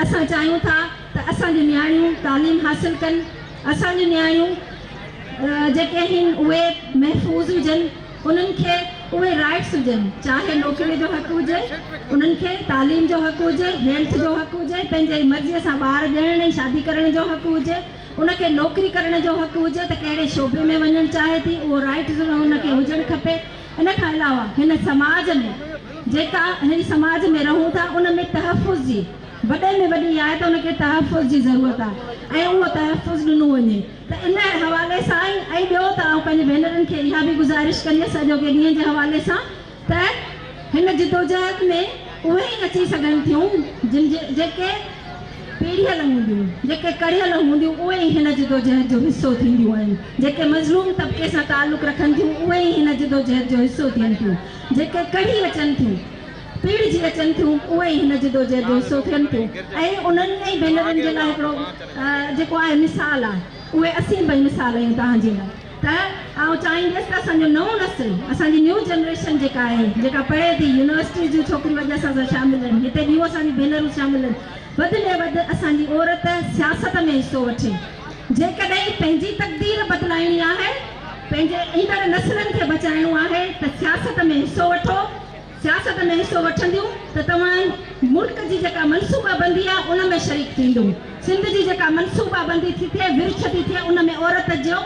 असां चाहियूं था त असांजी नियाणियूं तालीम हासिल कनि, असांजी नियाणियूं जेके आहिनि उहे महफ़ूज़ हुजनि, उन्हनि खे उहे राइट्स हुजनि, चाहे नौकिरी जो हक़ हुजे, उन्हनि खे तालीम जो हक़ हुजे, हेल्थ जो हक़ हुजे, पंहिंजे मर्ज़ीअ सां ॿार ॼणण ऐं शादी करण जो हक़ हुजे, उनखे नौकिरी करण जो हक़ हुजे त कहिड़े शोबे में वञणु चाहे थी उहो राइट्स उनखे हुजणु खपे। इन खां अलावा हिन समाज में जेका हिन समाज में रहूं था उन में तहफ़ुज़ जी वॾे में वॾी आहे त उनखे तहफ़ुज़ जी ज़रूरत आहे ऐं उहो तहफ़ुज़ ॾिनो वञे। त इन हवाले सां ई ऐं ॿियो त आउं पंहिंजे भेनरुनि खे इहा बि गुज़ारिश कंदसि अॼोके ॾींहं जे हवाले सां त हिन जिदोजहद में उहे ई अची सघनि थियूं जेके पीढ़ियल हूंदियूं, जेके कढ़ियल हूंदियूं, उहे ई हिन जिदोजहद जो हिसो थींदियूं आहिनि। जेके मज़लूम तबिके सां तालुक़ रखनि थियूं उहे ई हिन जिदोजहद जो हिसो थियनि थियूं। जेके कढ़ी अचनि थियूं, पीढ़िजी अचनि थियूं, उहे ई हिन जिदोजहद जो हिसो थियनि थियूं। ऐं उन्हनि ई भेनरुनि जे लाइ हिकिड़ो जेको आहे मिसाल आहे, उहे असीं ॿई मिसाल आहियूं तव्हांजे लाइ। त आउं चाहींदसि त असांजो नओं नस्ल, असांजी न्यू जनरेशन जेका आहे, जेका पढ़े थी, यूनिवर्सिटी जूं छोकिरियूं अॼु असां सां शामिल आहिनि, हिते ॿियूं असांजी भेनरूं शामिल आहिनि, वधि में वधि असांजी औरत सियासत में हिसो वठे। जेकॾहिं पंहिंजी तक़दीर बदिलाइणी आहे, पंहिंजे ईंदड़ नस्लनि खे बचाइणो आहे त सियासत में हिसो वठो। सियासत में हिसो वठंदियूं त तव्हां मुल्क जी जेका मनसूबाबंदी आहे उन में शरीक थींदियूं। सिंध जी जेका मनसूबाबंदी थी थिए, विर्छ थी थिए, उन में औरत जो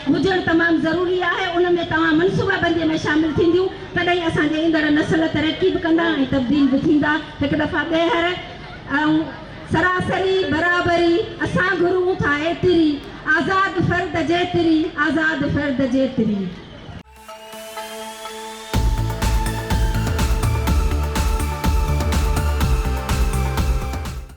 हुजणु तमामु ज़रूरी आहे। उन में तव्हां मनसूबाबंदीअ में शामिल थींदियूं, तॾहिं असांजे ईंदड़ नस्ल तरक़ी बि कंदा ऐं तब्दील बि थींदा। हिकु दफ़ा ॿीहर ऐं सरासरी बराबरी असां गुरू था एतिरी, आज़ाद फ़र्द जेतिरी, आज़ाद फ़र्द जेतिरी।